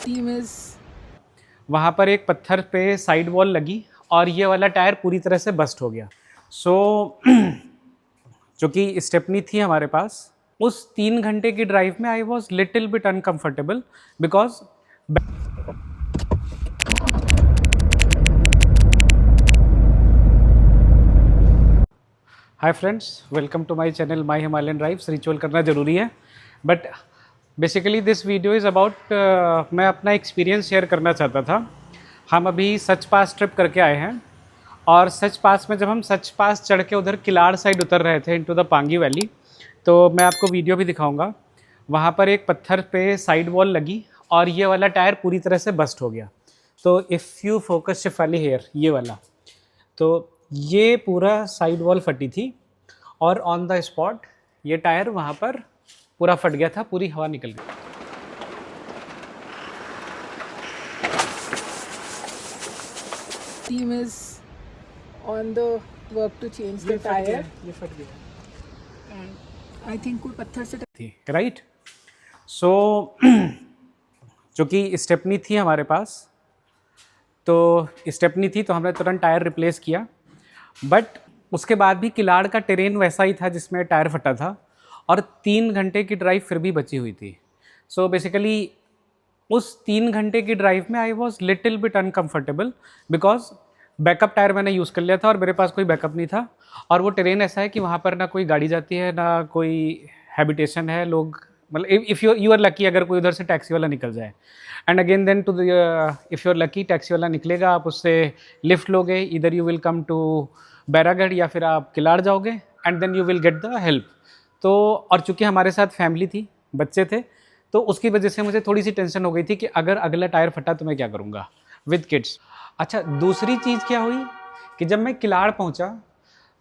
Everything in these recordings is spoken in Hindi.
टीम इज वहाँ पर एक पत्थर पे साइड वॉल लगी और ये वाला टायर पूरी तरह से बस्ट हो गया। सो जो कि स्टेपनी थी हमारे पास, उस 3 घंटे की ड्राइव में I was little bit uncomfortable because hi friends, welcome to my channel my Himalayan drives. Ritual करना ज़रूरी है, but basically this video is about मैं अपना एक्सपीरियंस शेयर करना चाहता था। हम अभी सच पास ट्रिप करके आए हैं और सच पास में जब हम सच पास चढ़ के उधर किलाड़ साइड उतर रहे थे इनटू द पांगी वैली, तो मैं आपको वीडियो भी दिखाऊंगा। वहाँ पर एक पत्थर पे साइड वॉल लगी और ये वाला टायर पूरी तरह से बस्ट हो गया। तो if you focus Shifali here, ये वाला, तो ये पूरा साइड वॉल फटी थी और ऑन द स्पॉट ये टायर वहाँ पर पूरा फट गया था, पूरी हवा निकल गई। Team is on the work to change the tyre ये फट गया एंड आई थिंक कोई पत्थर से थी, राइट। सो जो कि स्टेपनी थी हमारे पास, तो स्टेपनी थी तो हमने तुरंत टायर रिप्लेस किया। बट उसके बाद भी किलाड़ का टेरेन वैसा ही था जिसमें टायर फटा था और 3 घंटे की ड्राइव फिर भी बची हुई थी। सो बेसिकली उस 3 घंटे की ड्राइव में I was little bit uncomfortable because backup tyre मैंने यूज़ कर लिया था और मेरे पास कोई बैकअप नहीं था। और वो टेरेन ऐसा है कि वहाँ पर ना कोई गाड़ी जाती है ना कोई हैबिटेशन है। लोग मतलब इफ़ यू आर लकी, अगर कोई उधर से टैक्सी वाला निकल जाए, and again then to if you are lucky taxi वाला निकलेगा, आप उससे लिफ्ट लोगे, इधर you will come to Bairagarh या फिर आप किलाड़ जाओगे and then you will get the help. तो और चूँकि हमारे साथ फैमिली थी, बच्चे थे, तो उसकी वजह से मुझे थोड़ी सी टेंशन हो गई थी कि अगर अगला टायर फटा तो मैं क्या करूँगा विद किड्स। अच्छा, दूसरी चीज़ क्या हुई कि जब मैं किलाड़ पहुँचा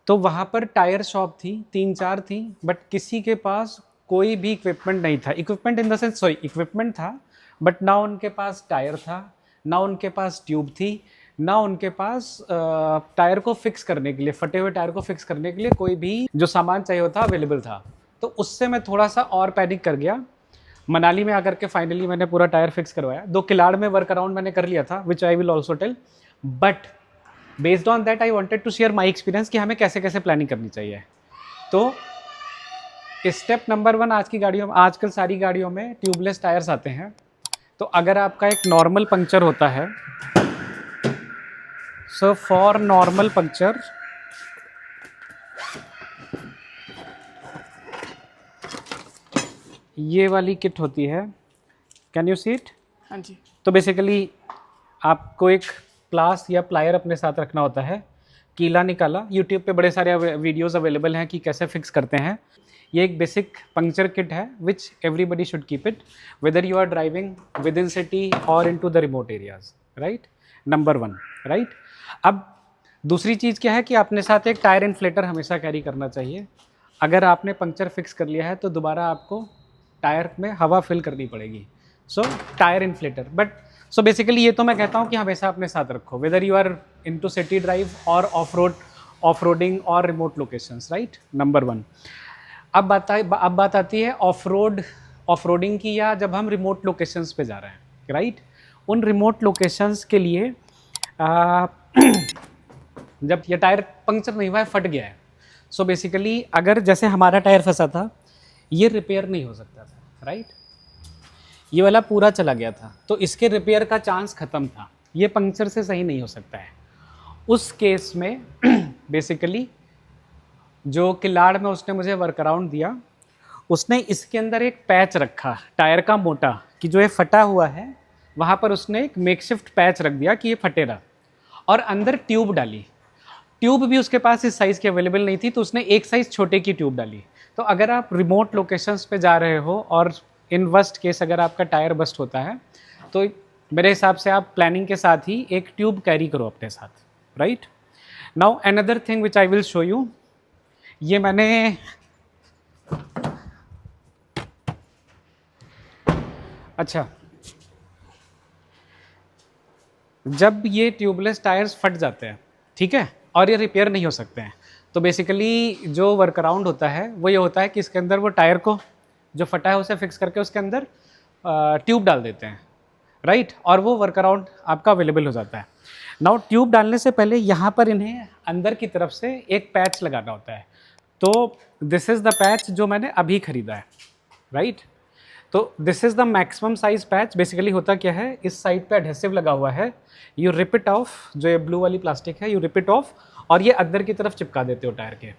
तो वहाँ पर टायर शॉप थी, 3-4 थी, बट किसी के पास कोई भी इक्विपमेंट नहीं था। Equipment in the sense, sorry, equipment था बट ना उनके पास टायर था, ना उनके पास ट्यूब थी, ना उनके पास टायर को फिक्स करने के लिए, फटे हुए टायर को फिक्स करने के लिए कोई भी जो सामान चाहिए होता अवेलेबल था। तो उससे मैं थोड़ा सा और पैनिक कर गया। मनाली में आकर के फाइनली मैंने पूरा टायर फिक्स करवाया। दो किलाड़ में वर्क अराउंड मैंने कर लिया था, which I will also tell, but based on that I wanted to share my experience कि हमें कैसे कैसे प्लानिंग करनी चाहिए। तो स्टेप नंबर 1, आज की गाड़ियों में, आजकल सारी गाड़ियों में ट्यूबलेस टायर्स आते हैं। तो अगर आपका एक नॉर्मल पंक्चर होता है, सो फॉर नॉर्मल पंक्चर ये वाली किट होती है। Can you see it? हाँ जी। तो बेसिकली आपको एक प्लास या प्लायर अपने साथ रखना होता है। कीला निकाला, यूट्यूब पे बड़े सारे वीडियोस अवेलेबल हैं कि कैसे फिक्स करते हैं। ये एक बेसिक पंक्चर किट है which everybody should keep it, whether you are driving within city और into the remote areas, right. Number 1, right. अब दूसरी चीज़ क्या है कि अपने साथ एक टायर इन्फ्लेटर हमेशा कैरी करना चाहिए। अगर आपने पंक्चर फिक्स कर लिया है तो दोबारा आपको टायर में हवा फिल करनी पड़ेगी। So tyre inflator, but so basically ये तो मैं कहता हूँ कि हमेशा अपने साथ रखो, whether you are into city drive और ऑफ रोडिंग और रिमोट लोकेशंस, राइट। नंबर 1। अब बात आती है ऑफ रोडिंग की, या जब हम रिमोट लोकेशंस पे जा रहे हैं, राइट। उन रिमोट लोकेशंस के लिए जब ये टायर पंक्चर नहीं हुआ है, फट गया है, सो बेसिकली अगर जैसे हमारा टायर फंसा था, ये रिपेयर नहीं हो सकता था, राइट। ये वाला पूरा चला गया था तो इसके रिपेयर का चांस ख़त्म था, ये पंक्चर से सही नहीं हो सकता है। उस केस में बेसिकली जो किलाड़ में उसने मुझे वर्क अराउंड दिया, उसने इसके अंदर एक पैच रखा टायर का मोटा, कि जो ये फटा हुआ है वहाँ पर उसने एक मेकशिफ्ट पैच रख दिया कि ये फटेगा, और अंदर ट्यूब डाली। ट्यूब भी उसके पास इस साइज़ की अवेलेबल नहीं थी तो उसने एक साइज़ छोटे की ट्यूब डाली। तो अगर आप रिमोट लोकेशंस पे जा रहे हो और इन वर्स्ट केस अगर आपका टायर बस्ट होता है, तो मेरे हिसाब से आप प्लानिंग के साथ ही एक ट्यूब कैरी करो अपने साथ, right. Now another thing which I will show you, ये मैंने अच्छा, जब ये ट्यूबलेस टायर्स फट जाते हैं, ठीक है, और ये रिपेयर नहीं हो सकते हैं, तो बेसिकली जो वर्क अराउंड होता है वो ये होता है कि इसके अंदर वो टायर को जो फटा है उसे फिक्स करके उसके अंदर ट्यूब डाल देते हैं। राइट और वो वर्क अराउंड आपका अवेलेबल हो जाता है। नाउ ट्यूब डालने से पहले यहाँ पर इन्हें अंदर की तरफ से एक पैच लगाना होता है। तो दिस इज़ द पैच जो मैंने अभी ख़रीदा है, राइट। तो this is the maximum size patch. Basically होता क्या है, इस साइड पे एडहेसिव लगा हुआ है, यू रिप इट ऑफ, जो ये ब्लू वाली प्लास्टिक है यू रिप इट ऑफ और ये अंदर की तरफ चिपका देते हो टायर के।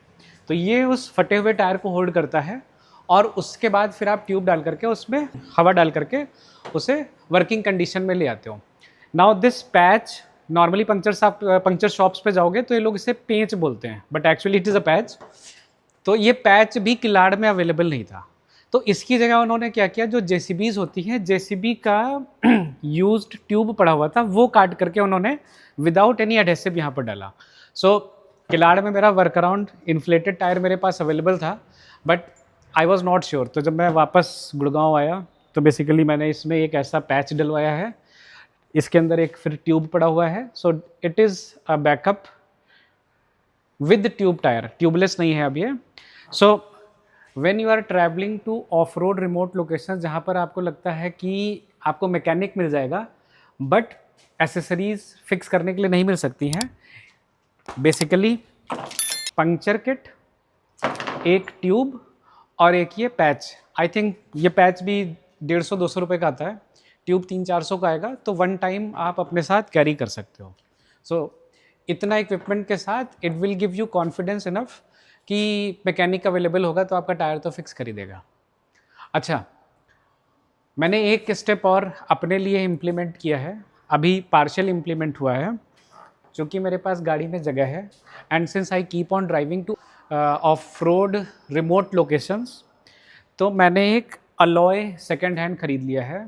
तो ये उस फटे हुए टायर को होल्ड करता है और उसके बाद फिर आप ट्यूब डाल करके उसमें हवा डाल करके उसे वर्किंग कंडीशन में ले आते हो। Now this patch normally puncture shops पे जाओगे तो ये लोग इसे पेंच बोलते हैं, but actually it is a patch. तो ये पैच भी किलाड़ में अवेलेबल नहीं था, तो इसकी जगह उन्होंने क्या किया, जो जेसीबीज होती हैं, जेसीबी का यूज्ड ट्यूब पड़ा हुआ था वो काट करके उन्होंने विदाउट एनी एडहेसिव यहाँ पर डाला। सो किलाड़ में मेरा वर्क अराउंड इन्फ्लेटेड टायर मेरे पास अवेलेबल था, but I was not sure. तो जब मैं वापस गुड़गांव आया तो बेसिकली मैंने इसमें एक ऐसा पैच डलवाया है, इसके अंदर एक फिर ट्यूब पड़ा हुआ है। So it is a backup with tube tyre, tubeless नहीं है अब ये। So when you are travelling to off road remote location, जहाँ पर आपको लगता है कि आपको मैकेनिक मिल जाएगा बट एसेसरीज फिक्स करने के लिए नहीं मिल सकती हैं, बेसिकली पंक्चर किट, एक ट्यूब और एक ये पैच। आई थिंक ये पैच भी 150-200 रुपये का आता है, ट्यूब 300-400 का आएगा। तो वन टाइम आप अपने साथ कैरी कर सकते हो। सो इतना इक्विपमेंट के साथ it will give you confidence enough कि मैकेनिक अवेलेबल होगा तो आपका टायर तो फिक्स कर ही देगा। अच्छा, मैंने एक स्टेप और अपने लिए इम्प्लीमेंट किया है, अभी पार्शियल इम्प्लीमेंट हुआ है, क्योंकि मेरे पास गाड़ी में जगह है and since I keep on driving to off road remote locations, तो मैंने एक अलॉय सेकेंड हैंड ख़रीद लिया है।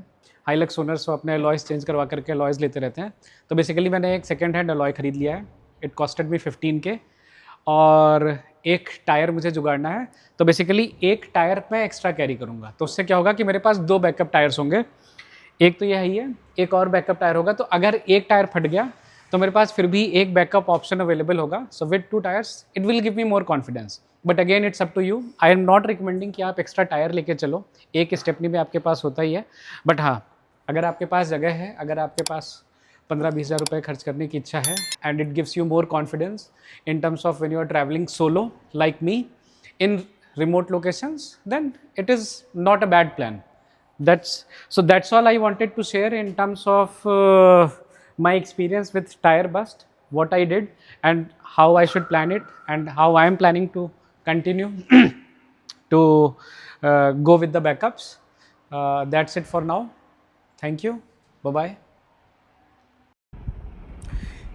हाइलक्स ओनर्स अपने अलॉयज़ चेंज करवा करके अलॉयज़ लेते रहते हैं, तो बेसिकली मैंने एक सेकेंड हैंड अलॉय ख़रीद लिया है। इट कॉस्टेड मी 15K और एक टायर मुझे जुगाड़ना है। तो बेसिकली एक टायर मैं एक्स्ट्रा कैरी करूँगा, तो उससे क्या होगा कि मेरे पास 2 बैकअप टायर्स होंगे। एक तो यही है, एक और बैकअप टायर होगा, तो अगर एक टायर फट गया तो मेरे पास फिर भी एक बैकअप ऑप्शन अवेलेबल होगा। So with 2 tyres it will give me more confidence, but again it's up to you. I am not recommending कि आप एक्स्ट्रा टायर लेके चलो, एक स्टेपनी में आपके पास होता ही है। बट हाँ, अगर आपके पास जगह है, अगर आपके पास 15-20 हज़ार रुपये खर्च करने की इच्छा है and it gives you more confidence in terms of when you are travelling solo like me in remote locations, then it is not a bad plan. That's all I wanted to share in terms of my experience with tire bust, what I did and how I should plan it and how I am planning to continue to go with the backups. That's it for now. Thank you. Bye bye.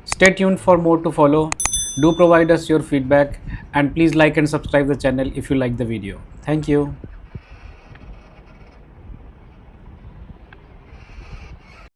Stay tuned for more to follow. Do provide us your feedback and please like and subscribe the channel if you like the video. Thank you.